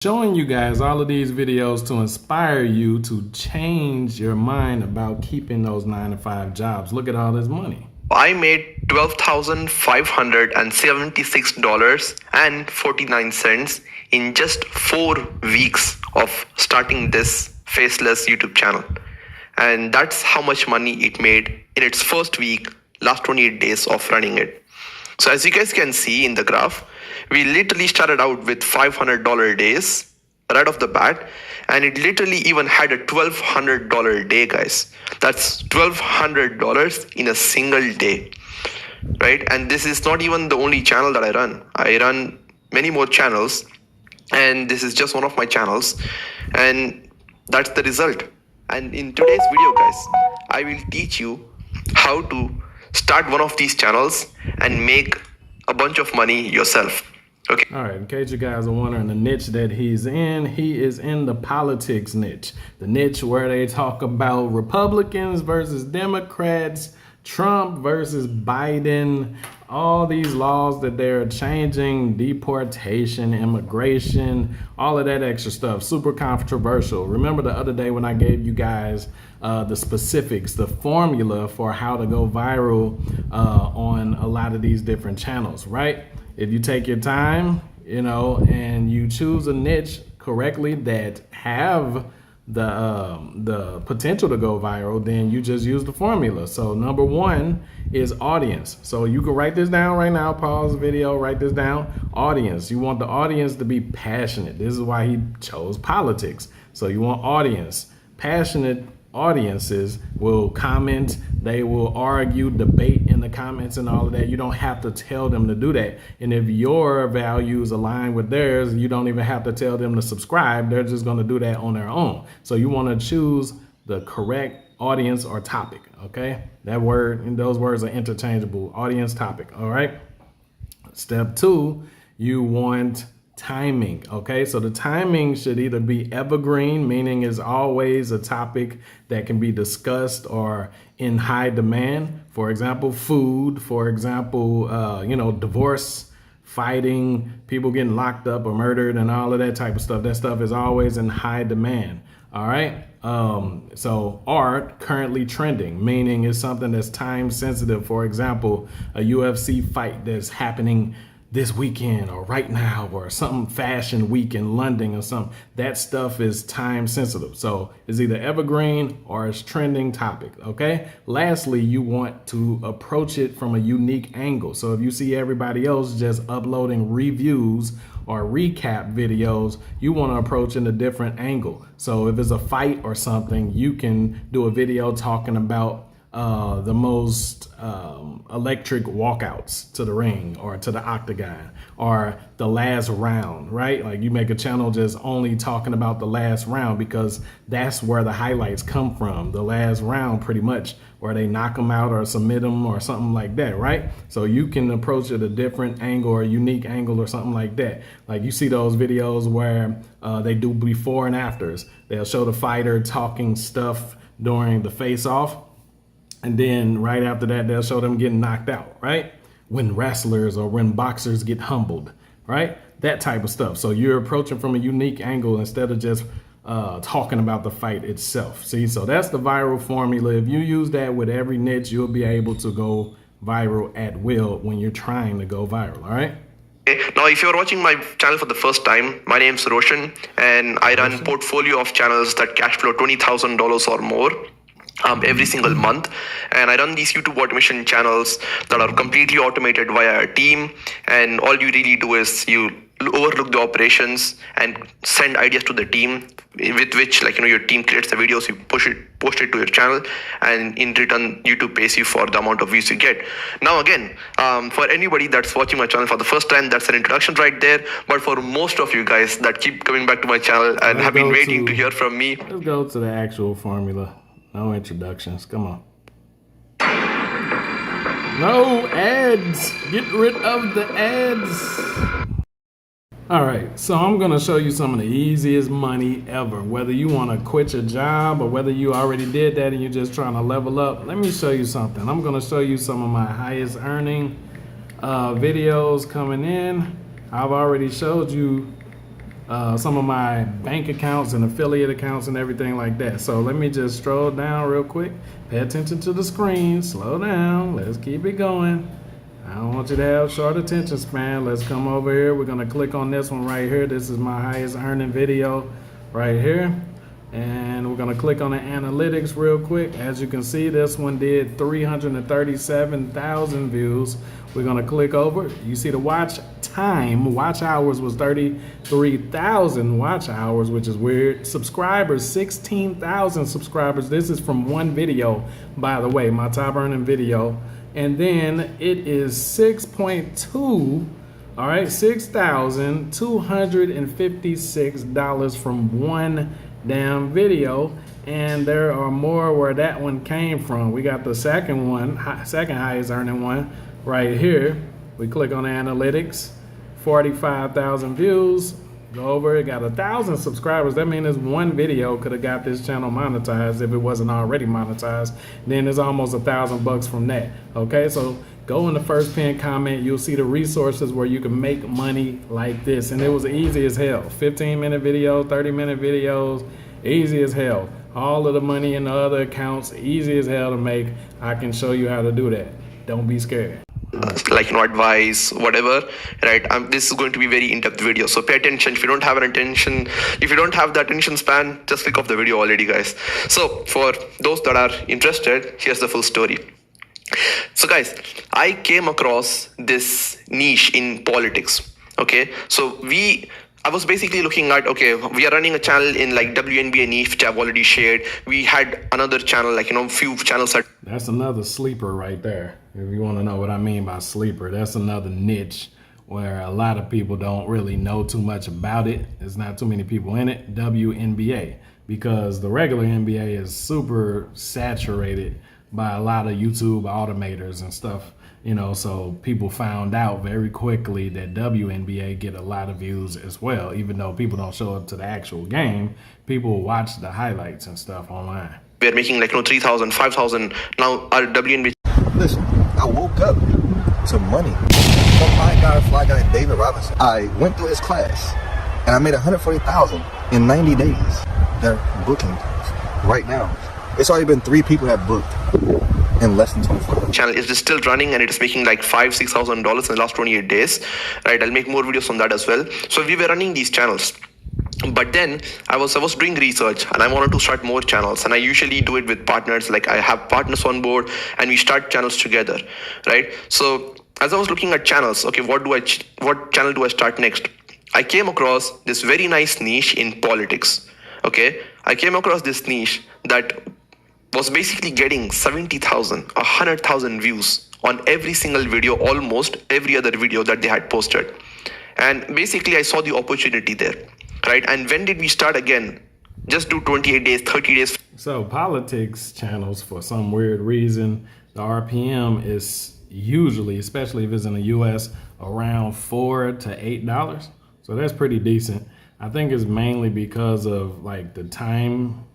Showing you guys all of these videos to inspire you to change your mind about keeping those 9-to-5 jobs. Look at all this money. I made $12,576.49 in just 4 weeks of starting this faceless YouTube channel. And that's how much money it made in its first week, last 28 days of running it. So as you guys can see in the graph, we literally started out with $500 days right off the bat, and it literally even had a $1,200 day, guys. That's $1,200 in a single day, right? And this is not even the only channel that I run. I run many more channels, and this is just one of my channels, and that's the result. And in today's video, guys, I will teach you how to start one of these channels and make a bunch of money yourself. Okay. All right, in case you guys are wondering the niche that he's in, he is in the politics niche. The niche where they talk about Republicans versus Democrats, Trump versus Biden, all these laws that they're changing, deportation, immigration, all of that extra stuff. Super controversial. Remember the other day when I gave you guys the specifics, the formula for how to go viral on a lot of these different channels, right? If you take your time, and you choose a niche correctly that have the potential to go viral, then you just use the formula. So number one is audience. So you can write this down right now, pause the video, write this down. Audience. You want the audience to be passionate. This is why he chose politics. So you want audience. Passionate audiences will comment, they will argue, debate in the comments and all of that. You don't have to tell them to do that. And if your values align with theirs, you don't even have to tell them to subscribe. They're just going to do that on their own. So you want to choose the correct audience or topic. Okay, that word and those words are interchangeable. Audience, topic. All right. Step two, you want timing. Okay, so the timing should either be evergreen, meaning is always a topic that can be discussed or in high demand. For example, food. For example, divorce, fighting, people getting locked up or murdered, and all of that type of stuff. That stuff is always in high demand. All right. So art, currently trending, meaning it's something that's time sensitive. For example, a UFC fight that's happening this weekend or right now, or some fashion week in London or something. That stuff is time sensitive. So it's either evergreen or it's trending topic. Okay. Lastly, you want to approach it from a unique angle. So if you see everybody else just uploading reviews or recap videos, you want to approach in a different angle. So if it's a fight or something, you can do a video talking about the most electric walkouts to the ring or to the octagon or the last round, right? Like you make a channel just only talking about the last round because that's where the highlights come from. The last round, pretty much, where they knock them out or submit them or something like that, right? So you can approach it a different angle or a unique angle or something like that. Like you see those videos where they do before and afters. They'll show the fighter talking stuff during the face-off, and then right after that, they'll show them getting knocked out, right? When wrestlers or when boxers get humbled, right? That type of stuff. So you're approaching from a unique angle instead of just talking about the fight itself. See, so that's the viral formula. If you use that with every niche, you'll be able to go viral at will when you're trying to go viral, all right? Now, if you're watching my channel for the first time, my name's Roshan, and I run portfolio of channels that cash flow $20,000 or more every single month. And I run these YouTube automation channels that are completely automated via a team. And all you really do is you overlook the operations and send ideas to the team, with which, your team creates the videos, you post it to your channel, and in return, YouTube pays you for the amount of views you get. Now, again, for anybody that's watching my channel for the first time, that's an introduction right there. But for most of you guys that keep coming back to my channel and have been waiting to hear from me, let's go to the actual formula. No introductions. Come on. No ads. Get rid of the ads. All right. So I'm going to show you some of the easiest money ever. Whether you want to quit your job or whether you already did that and you're just trying to level up. Let me show you something. I'm going to show you some of my highest earning videos coming in. I've already showed you some of my bank accounts and affiliate accounts and everything like that. So let me just scroll down real quick. Pay attention to the screen. Slow down. Let's keep it going. I don't want you to have short attention span. Let's come over here. We're going to click on this one right here. This is my highest earning video right here. And we're going to click on the analytics real quick. As you can see, this one did 337,000 views. We're going to click over. You see the watch time, watch hours was 33,000 watch hours, which is weird. Subscribers, 16,000 subscribers. This is from one video, by the way, my top earning video. And then it is 6.2, all right, $6,256 from one damn video. And there are more where that one came from. We got the second one, second highest earning one right here. We click on analytics, 45,000 views. Go over it, got 1,000 subscribers. That means one video could have got this channel monetized if it wasn't already monetized. Then there's almost $1,000 from that. Okay, so go in the first pinned comment. You'll see the resources where you can make money like this. And it was easy as hell. 15-minute videos, 30-minute videos, easy as hell. All of the money in the other accounts, easy as hell to make. I can show you how to do that. Don't be scared. Like advice, whatever, right? This is going to be very in-depth video, so pay attention. If you don't have the attention span, just click off the video already, guys. So for those that are interested, here's the full story. So guys, I came across this niche in politics. Okay, so I was basically looking at, okay, we are running a channel in like WNBA niche, which I've already shared. We had another channel, like, few channels that... That's another sleeper right there. If you want to know what I mean by sleeper, that's another niche where a lot of people don't really know too much about it. There's not too many people in it, WNBA, because the regular NBA is super saturated by a lot of YouTube automators and stuff. So people found out very quickly that WNBA get a lot of views as well. Even though people don't show up to the actual game, people watch the highlights and stuff online. We're making like 3,000, 5,000. Now our WNBA... Listen, I woke up to money. Some fly guy, David Robinson. I went through his class and I made 140,000 in 90 days. They're booking right now. It's already been 3 people that booked in less than 24 hours. Channel is still running and it is making like $5,000-$6,000 in the last 28 days, right? I'll make more videos on that as well. So we were running these channels, but then I was doing research and I wanted to start more channels, and I usually do it with partners. Like, I have partners on board and we start channels together, right? So as I was looking at channels, okay, what channel do I start next? I came across this very nice niche in politics. Okay, I came across this niche that was basically getting 70,000, 100,000 views on every single video, almost every other video that they had posted. And basically I saw the opportunity there, right? And when did we start again? Just do 28 days, 30 days. So politics channels, for some weird reason, the RPM is usually, especially if it's in the US, around $4 to $8. So that's pretty decent. I think it's mainly because of like the timing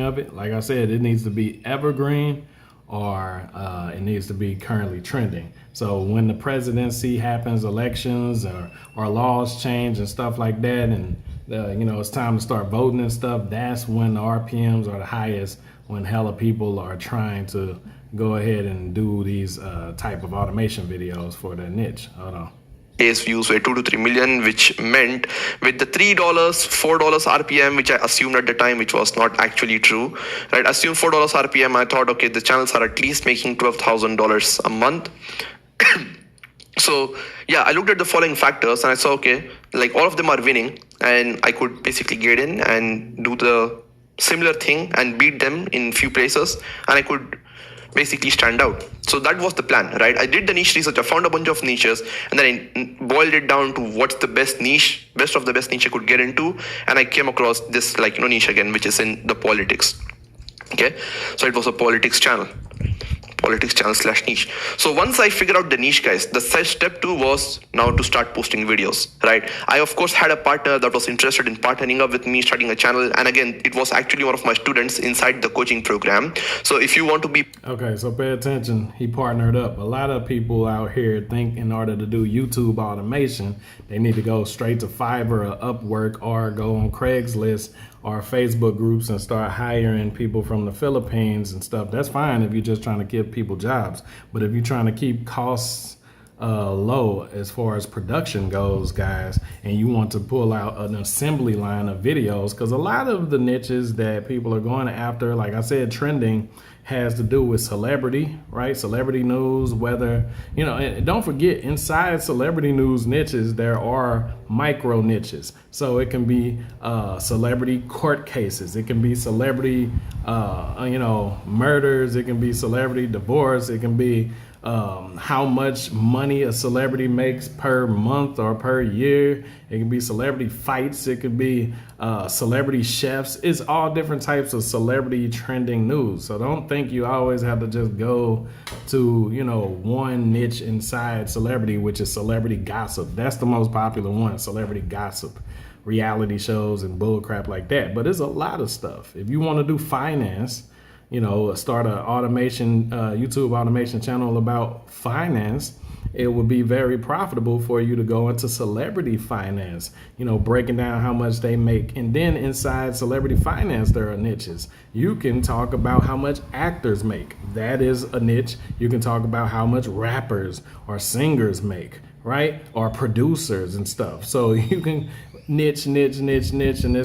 of it. Like I said, it needs to be evergreen or it needs to be currently trending. So when the presidency happens, elections or laws change and stuff like that, and it's time to start voting and stuff, that's when the RPMs are the highest, when hella people are trying to go ahead and do these type of automation videos for their niche. Hold on. Days views were 2 to 3 million, which meant with the $3, $4 RPM, which I assumed at the time, which was not actually true, right? Assume $4 RPM. I thought, okay, the channels are at least making $12,000 a month. So yeah, I looked at the following factors and I saw, okay, like all of them are winning, and I could basically get in and do the similar thing and beat them in few places, and I could basically stand out. So that was the plan, right? I did the niche research. I found a bunch of niches and then I boiled it down to what's the best of the best niche I could get into. And I came across this niche again, which is in the politics. Okay. So it was a politics channel. politics channel /niche. So once I figured out the niche, guys, the step 2 was now to start posting videos, right? I of course had a partner that was interested in partnering up with me, starting a channel. And again, it was actually one of my students inside the coaching program. So if you want to be... Okay, so pay attention. He partnered up. A lot of people out here think in order to do YouTube automation, they need to go straight to Fiverr or Upwork or go on Craigslist or Facebook groups and start hiring people from the Philippines and stuff. That's fine if you're just trying to give people jobs. But if you're trying to keep costs low as far as production goes, guys, and you want to pull out an assembly line of videos, because a lot of the niches that people are going after, like I said, trending, has to do with celebrity, right? Celebrity news, whether, you know, and don't forget, inside celebrity news niches, there are micro niches. So it can be celebrity court cases. It can be celebrity, murders. It can be celebrity divorce. It can be how much money a celebrity makes per month or per year. It can be celebrity fights. It could be celebrity chefs. It's all different types of celebrity trending news. So don't think you always have to just go to, one niche inside celebrity, which is celebrity gossip. That's the most popular one, celebrity gossip, reality shows and bull crap like that. But there's a lot of stuff. If you want to do finance, start a YouTube automation channel about finance, it would be very profitable for you to go into celebrity finance, breaking down how much they make. And then inside celebrity finance, there are niches. You can talk about how much actors make. That is a niche. You can talk about how much rappers or singers make, right? Or producers and stuff. So you can niche, and there's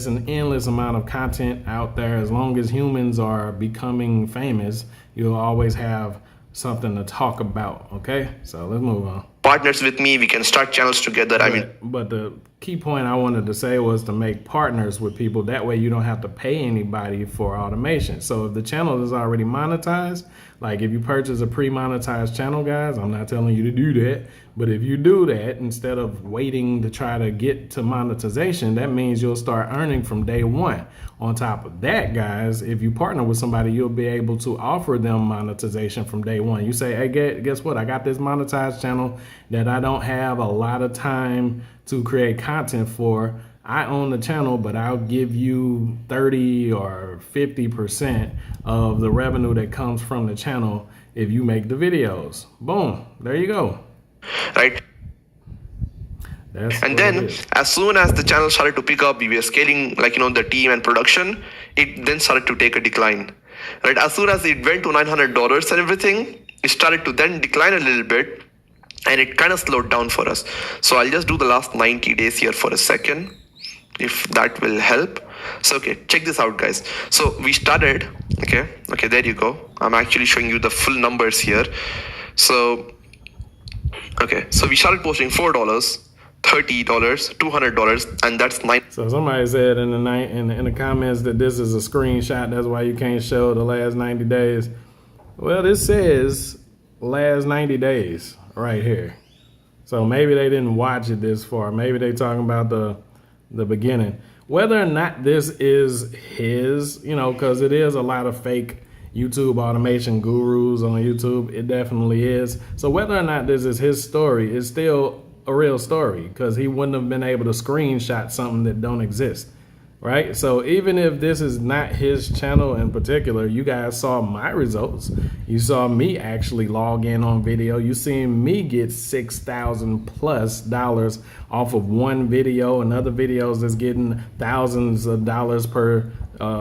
an endless amount of content out there. As long as humans are becoming famous, you'll always have something to talk about. Okay, so let's move on. Partners with me, we can start channels together. But the key point I wanted to say was to make partners with people. That way you don't have to pay anybody for automation. So if the channel is already monetized, like if you purchase a pre-monetized channel, guys, I'm not telling you to do that. But if you do that, instead of waiting to try to get to monetization, that means you'll start earning from day one. On top of that, guys, if you partner with somebody, you'll be able to offer them monetization from day one. You say, hey, guess what? I got this monetized channel that I don't have a lot of time to create content for. I own the channel, but I'll give you 30 or 50% of the revenue that comes from the channel if you make the videos. Boom, there you go. Right. And then as soon as the channel started to pick up, we were scaling, the team and production, it then started to take a decline. Right. As soon as it went to $900 and everything, it started to then decline a little bit, and it kind of slowed down for us. So I'll just do the last 90 days here for a second, if that will help. So, okay, check this out, guys. So we started, okay, there you go. I'm actually showing you the full numbers here. So, okay, so we started posting $4, $30, $200, and that's $9. So somebody said in the comments that this is a screenshot. That's why you can't show the last 90 days. Well, this says last 90 days right here. So maybe they didn't watch it this far. Maybe they talking about the beginning. Whether or not this is his, because it is a lot of fake YouTube automation gurus on YouTube. It definitely is. So whether or not this is his story, it's still a real story, because he wouldn't have been able to screenshot something that don't exist, right? So even if this is not his channel in particular, you guys saw my results. You saw me actually log in on video. You seen me get $6,000+ off of one video, and other videos that's getting thousands of dollars per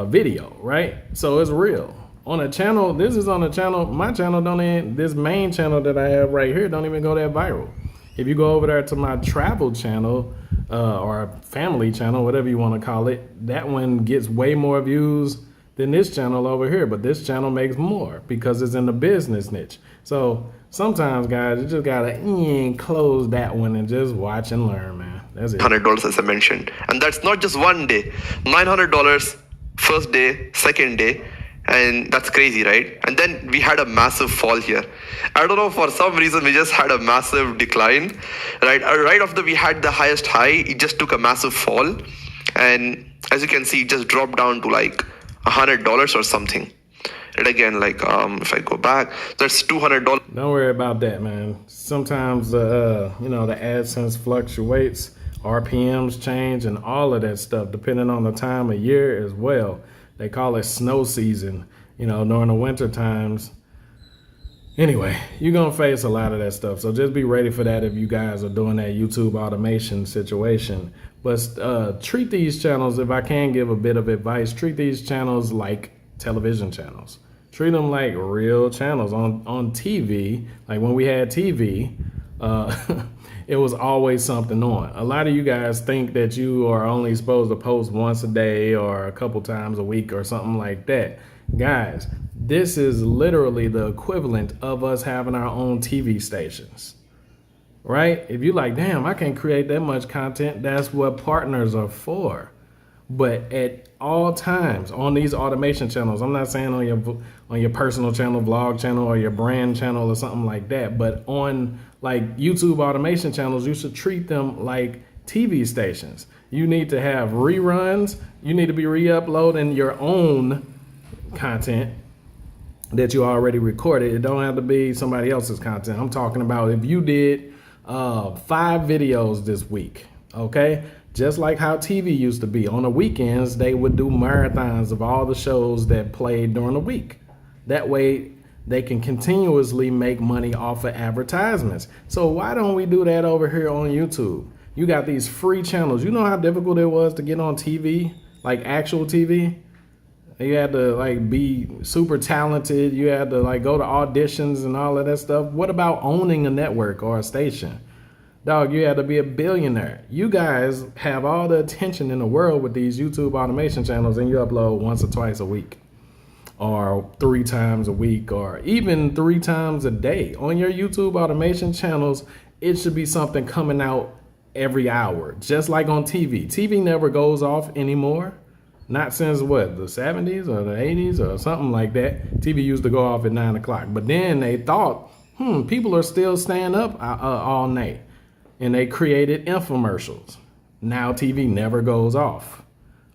video, right? So it's real. On a channel, this is on a channel, my channel this main channel that I have right here don't even go that viral. If you go over there to my travel channel or family channel, whatever you want to call it, that one gets way more views than this channel over here. But this channel makes more because it's in the business niche. So sometimes, guys, you just got to close that one and just watch and learn, man. That's it. $100, as I mentioned. And that's not just one day. $900 first day, second day. And that's crazy, right? And then we had a massive fall here. I don't know, for some reason, we just had a massive decline, right? Right after we had the highest high, it just took a massive fall. And as you can see, it just dropped down to like $100 or something, it again. Like if I go back, that's $200. Don't worry about that, man. Sometimes the AdSense fluctuates, RPMs change, and all of that stuff depending on the time of year as well. They call it snow season, during the winter times. Anyway, you're going to face a lot of that stuff. So just be ready for that if you guys are doing that YouTube automation situation. But treat these channels, if I can give a bit of advice, treat these channels like television channels. Treat them like real channels on TV. Like when we had TV, it was always something on. A lot of you guys think that you are only supposed to post once a day or a couple times a week or something like that. Guys, this is literally the equivalent of us having our own TV stations, right? If you're like, damn, I can't create that much content, that's what partners are for. But at all times on these automation channels, I'm not saying on your personal channel, vlog channel, or your brand channel or something like that, but on like YouTube automation channels, you should treat them like TV stations. You need to have reruns. You need to be re-uploading your own content that you already recorded. It don't have to be somebody else's content. I'm talking about if you did 5 videos this week, okay? Just like how TV used to be. On the weekends, they would do marathons of all the shows that played during the week. That way, they can continuously make money off of advertisements. So why don't we do that over here on YouTube? You got these free channels. You know how difficult it was to get on TV, like actual TV? You had to like be super talented. You had to like go to auditions and all of that stuff. What about owning a network or a station? Dog, you had to be a billionaire. You guys have all the attention in the world with these YouTube automation channels, and you upload once or twice a week or 3 times a week or even 3 times a day. On your YouTube automation channels, it should be something coming out every hour, just like on TV. TV never goes off anymore. Not since what, the 70s or the 80s or something like that. TV used to go off at 9 o'clock. But then they thought, people are still staying up all night. And they created infomercials. Now TV never goes off.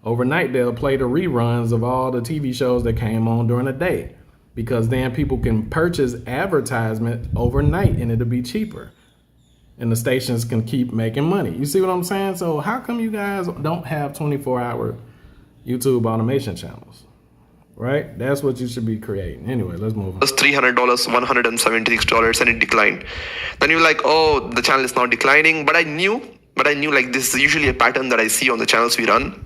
Overnight, they'll play the reruns of all the TV shows that came on during the day. Because then people can purchase advertisement overnight and it'll be cheaper. And the stations can keep making money. You see what I'm saying? So how come you guys don't have 24-hour YouTube automation channels, right? That's what you should be creating. Anyway, let's move on. It was $300, $176, and it declined. Then you're like, oh, the channel is now declining. But I knew like this is usually a pattern that I see on the channels we run.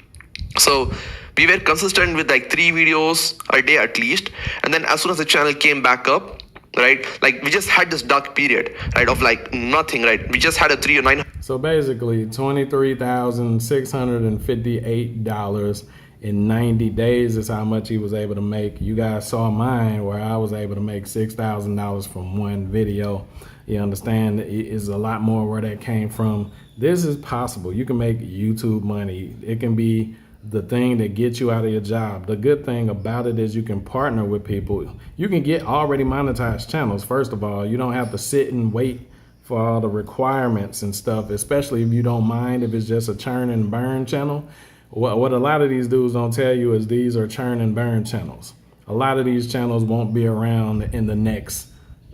So we were consistent with like 3 videos a day at least. And then as soon as the channel came back up, right, like we just had this dark period, right, of like nothing, right? We just had a 3 or 9. So basically $23,658 in 90 days is how much he was able to make. You guys saw mine where I was able to make $6,000 from one video. You understand, it's a lot more where that came from. This is possible. You can make YouTube money. It can be the thing that gets you out of your job. The good thing about it is you can partner with people. You can get already monetized channels. First of all, you don't have to sit and wait for all the requirements and stuff, especially if you don't mind if it's just a churn and burn channel. What a lot of these dudes don't tell you is these are churn and burn channels. A lot of these channels won't be around in the next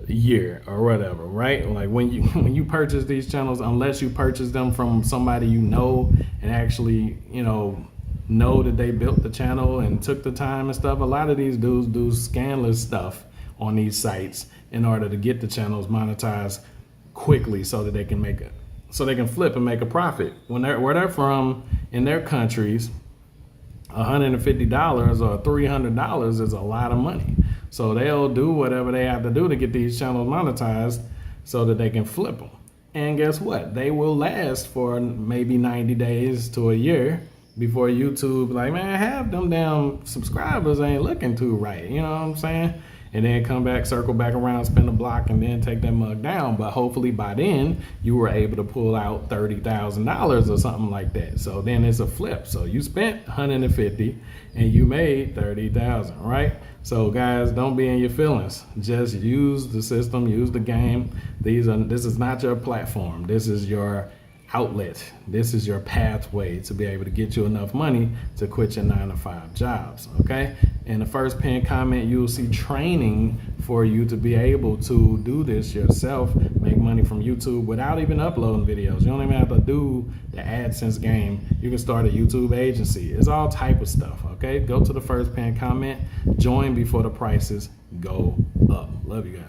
year or whatever, right? Like when you purchase these channels, unless you purchase them from somebody you know and actually, know that they built the channel and took the time and stuff. A lot of these dudes do scandalous stuff on these sites in order to get the channels monetized quickly so that they can flip and make a profit. Where they're from in their countries, $150 or $300 is a lot of money. So they'll do whatever they have to do to get these channels monetized so that they can flip them. And guess what? They will last for maybe 90 days to a year before YouTube, like, man, half them damn subscribers ain't looking too right. You know what I'm saying? And then come back, circle back around, spin the block, and then take that mug down. But hopefully by then, you were able to pull out $30,000 or something like that. So then it's a flip. So you spent $150 and you made $30,000, right? So guys, don't be in your feelings. Just use the system, use the game. This is not your platform. This is your outlet. This is your pathway to be able to get you enough money to quit your 9-to-5 jobs. Okay. In the first pinned comment, you'll see training for you to be able to do this yourself, make money from YouTube without even uploading videos. You don't even have to do the AdSense game. You can start a YouTube agency. It's all type of stuff. Okay. Go to the first pinned comment, join before the prices go up. Love you guys.